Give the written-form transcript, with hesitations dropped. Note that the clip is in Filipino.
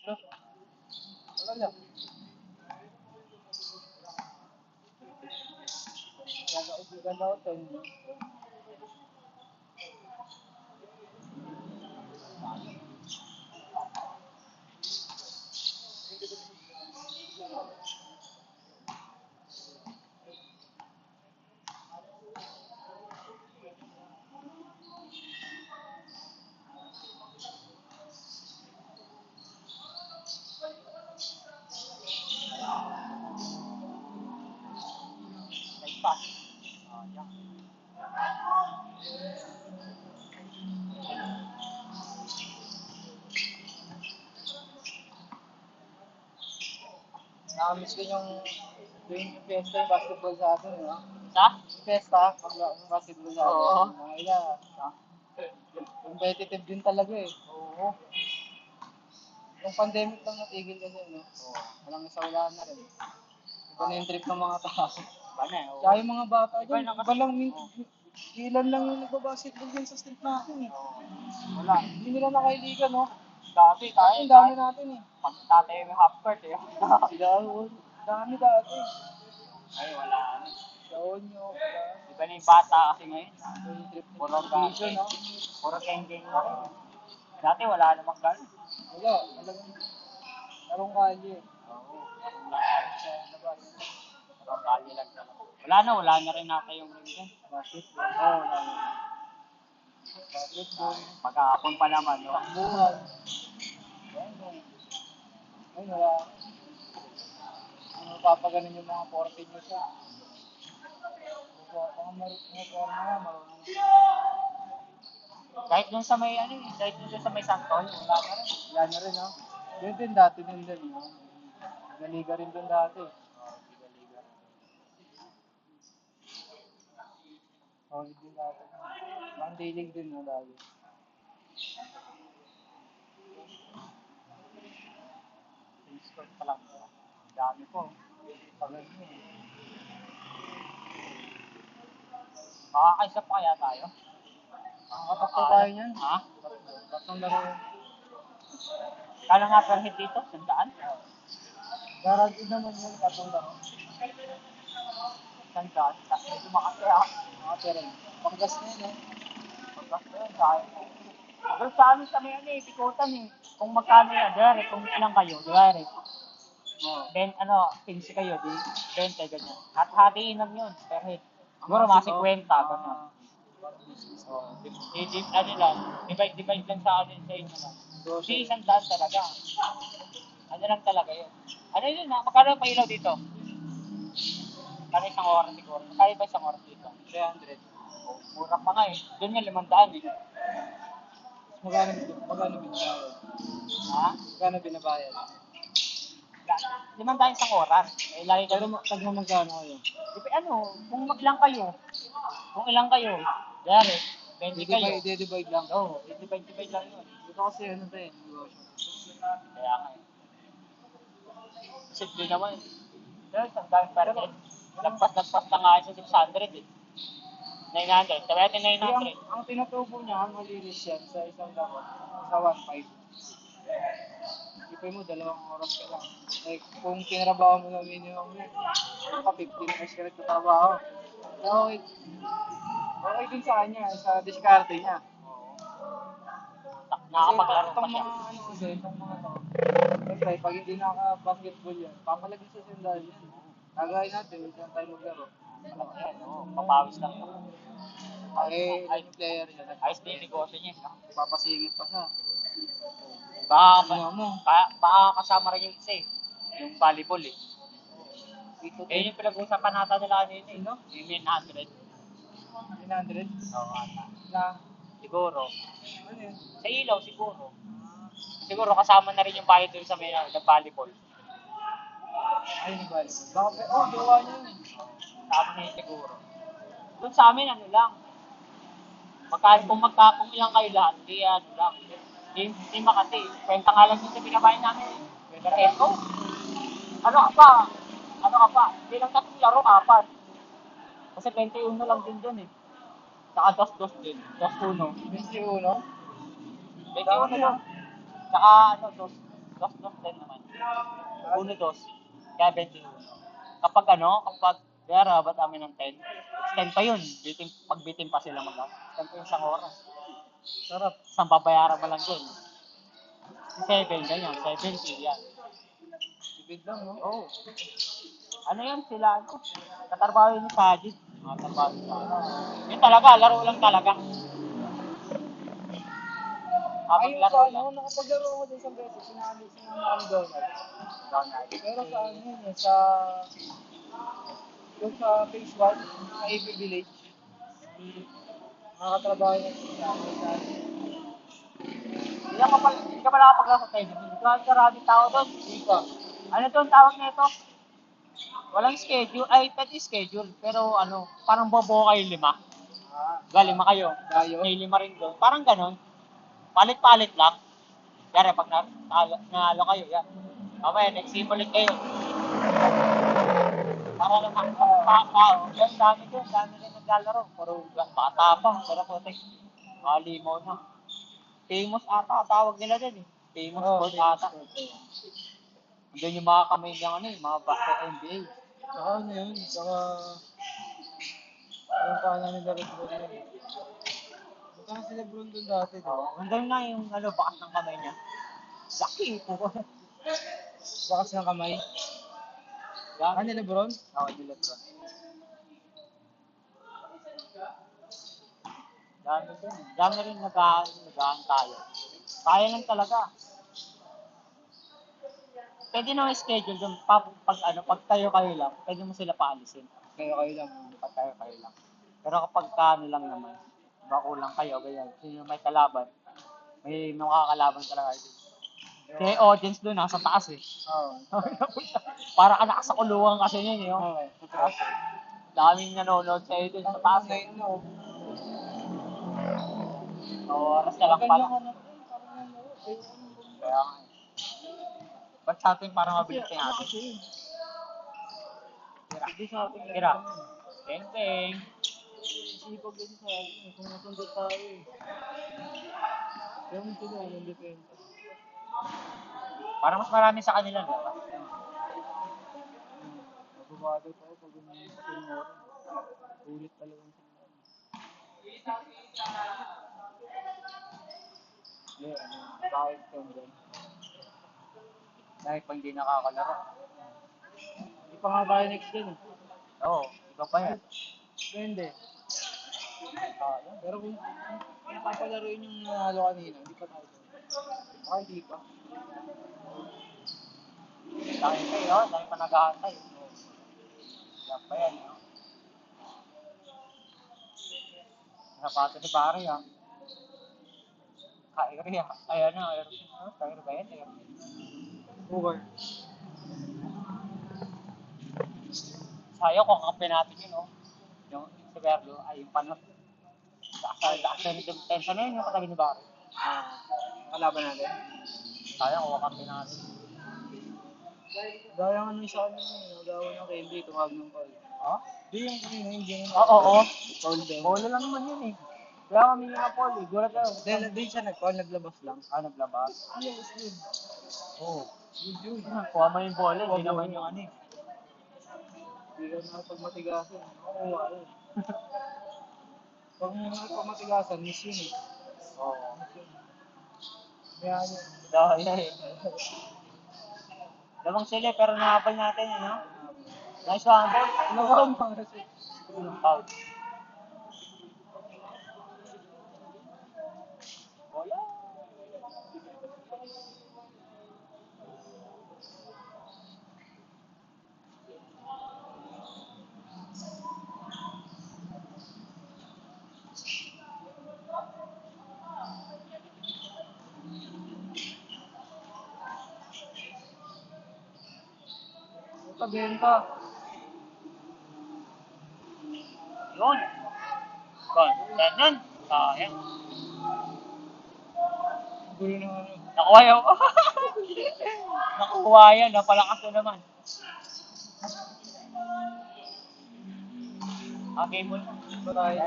Wala lang. Ganda ko to. May pa. Yan. Nakamiss ko yung fiesta yung basketball sa atin, no? Sa? Fiesta, ang basketball sa atin. Oo. Nakila, competitive din talaga eh. Oo. Yung pandemic lang natigil kasi, no? Oo. Walang isa wala na rin. Iba na yung trip ng mga tao. Bana eh. Oo. Tsaka yung mga bata Iba dyan, na kasi. iba lang, Oo. ilan lang yung nagbabasketball dyan sa street natin eh. Oo. Wala. Hindi nila nakailigan, no? Dati tayo. Ang dami natin eh. Pag tatay yung half court eh. Dami dati. Ay, wala. Laonyo, Iba na yung bata kasi ngayon. yung trip ni Puro Vision, no? Puro geng-geng na rin. Dati wala namang gano'n. Wala, talagang larong kalye. Oo. Sa labas. Parang kali lang talaga. Wala na rin nata yung ring doon. Basketball. Oo, wala na. Basketball. Pagkakapon pa naman, no? Takbuhan. Ay, wala. Ano papaganin yung mga 14 years old. Mga forma nga, marunong. Kahit dun sa may, ano eh, kahit dun sa may Santol, wala na rin. Wala na rin, no? Yun din dati din din, no? Naliga rin dun dati. Solid din dati. Parang dilig din, no? Dati. Discord pa lang. Dami po. Pagod mo. Makakaisa pa kaya tayo? Makakapag tayo niyan. Ha? Tatlong laro. Kala nga per head dito, sandaan? Guaranteed naman yun, tatlong laro. Sandaan? Medyo makasaya. Pero, panggas na yun, eh. Pagkakasaya, dahil. Doon sa amin sa may ano eh, pikutan eh. Kung magkano yan, dere, kung ilang kayo, dere. Oo. Then ano, 15 kayo, di 20, ganyan. At hatiin lang yun, per head. Siguro mga 50, ganyan. Oh, ano lang, divide lang sa atin sa inyo lang. Hindi isang daan talaga. Ano lang talaga yun. Ano yun ha? Magkano ang pailaw dito? Magkano isang oras siguro? Magkano ba isang oras dito? 300. Oh, mura pa nga eh. Doon nga 500 eh. Magkano binabayad? Ha? Magkano binabayad? 500 isang oras. Eh, lagi Pero kami, tagma magkano kayo? ano, kung ilang kayo. Kung ilang kayo. Dere, 20 kayo. I-divide lang. Oo, i-divide lang yun. Dito kasi ano to eh, negosyo. Kaya nga eh. Simple naman. Pero isang dami pa rin eh. Lagpas na nga sa 600 eh. 900. Sabi natin Hindi, 900. ang tinutubo niya, malinis yan sa isang laro. Sa 1.5. Ipay mo, 2 oras ka lang. Like, kung tinrabaho mo na minimum yun, ka 15 hours ka nagtatrabaho. Okay, okay din sa kanya, sa diskarte niya. Nakapaglaro pa Itong siya. mga ano kasi, itong mga to, siyempre, pag hindi naka-basketball yan, papalagay sa sandal yan. Kagaya natin, hindi na tayo maglaro. Malaki yan, oo. Papawis lang yun. Eh, ilan yung player niya? Ayos din yung negosyo niya. No? Papasingit pa siya. Baka, Ano mo? baka kasama rin yung isa eh. Yung volleyball eh. Ito, Eh yung pinag-uusapan natin nila kanina eh. Sino? Yung 100. 900? Oo, ata. Na, Siguro. ano yun? Sa ilaw siguro. Siguro kasama na rin yung bayad dun sa may volleyball. Ay, nabalik. Baka, gawa niya yun. Kasama na yun siguro. Doon sa amin ano lang. Kung ilang kayo lahat, di ano lang. Di makati. Kwenta nga lang dun sa binabayan namin. Kwenta peso. Ano ka pa? Ano ka pa? Hindi lang tatlong laro, apat. Kasi 21 lang din dun eh. Saka dos din. 2-1. 21? 21 lang. Saka ano, dos. Dos din naman. 1-2. Kaya 21. Kapag kaya rabat amin ng 10, extend pa yun. Pag bitin pa sila extend pa yung isang oras. Sarap. Isang babayaran mo lang dun. 7, ganyan. 70, yan. Tipid lang, no? Oo. Ano yan sila, katarbaho yun ni Sajid. Mga katarbaho ni Sajid. Yun talaga, laro lang talaga. Habang Ayun laro sa lang. nakapaglaro ako din sa beses, sinama ako ni Donald. Donald. Pero sa ano yun eh, yung sa phase 1, sa AP Village. Nakakatrabaho niya sa Hindi ka pala nakapaglaro sa tennis. Maraming tao doon. Hindi pa. Ano doon tawag nito? Walang schedule. Ay, pwede schedule. Pero parang bobo kayo 5. Lima kayo. Dayo. May 5 rin doon. Parang ganon. Palit-palit lang. Kaya pag nalo kayo, yan. Mamaya, next game ulit kayo. Para lang tao. Yan, dami doon. Dami rin naglalaro. Pero bata pa. Pero putik. Limaw na. Famous ata tawag nila din eh. Famous sport ata. Diyan yung mga kamay ng mga basket NBA. Saka ano yun, saka yung pa namin na rin doon yun. Punta si Lebron doon dati, di ba? Hanggang na yung bakas ng kamay niya. Laki po. Bakas ng kamay. Ah, ni Lebron? Oo, ni Lebron. Dami din. Dami rin nagahan tayo. Kaya lang talaga. Pwede na schedule doon. Pag kayo lang, pwede mo sila paalisin. Kayo lang. Pag kayo lang. Pero kapag lang naman, kulang kayo, ganyan. Sino may kalaban, may makakalaban talaga dito. Kaya audience doon, nasa taas eh. Oo. Para ka nakasakulungan kasi yun eh. Oo. Taas. Daming nanonood sa'yo doon sa taas eh. Ngayon no. Oras na lang pala. Kaya nga eh. Ba't sa atin parang mabilis na natin? Hindi sa atin. Tira. Teng-teng. Sipag din sa atin. Kung nasundot tayo eh. Kaya mo sila, anong depensa. Parang mas marami sa kanila, di ba? Mababado tayo pag yung tinuro. Ulit talagang sila. Kahit doon. Dahil pa hindi nakakalaro. Hindi pa nga tayo next din eh. Oo, ikaw pa yan. Depende. Pero kung papalaruin yung nanalo kanina, hindi pa tayo. Baka hindi pa. Dahil kayo, dahil pa nag-aantay. Yan pa yan, no? Napato ni Barry, ha? Kyrie, ha? Ayan na, Kyrie ba yan? Over. Sayang kung kampi natin yun, no? Yung si Verdo, ay yung panot. Daasa ni Tensa na yun, yung katabi ni Barry. Kalaban natin. Sayang kung kampi natin. Gaya nga nung isa kami nagawa ng Kelly, tumawag ng call. Ha? Di yung kanina, hindi yung Oo. call din. Bola lang naman yun eh. Kaya kami yung Paul eh. Gulat ako. Di siya nag-call, naglabas lang. Naglabas? Yes, yun. Oo. Yun. Kuha mo yung bola, hindi naman yung eh. Hindi ka na pag matigasan. Nakuha yun. Pag matigasan, miss yun eh. Oo. Kaya yun. Dahil eh. Lamang sila pero nakapal natin eh, no? Nice one, ball. Ano ba ang mga kasi? Foul. Bola. Pabenta. Yun. Kon. Ganun. Sayang. Gulo na ano. Nakuha yun. Nakuha yan. Napalakas na naman. Okay mo. Bye.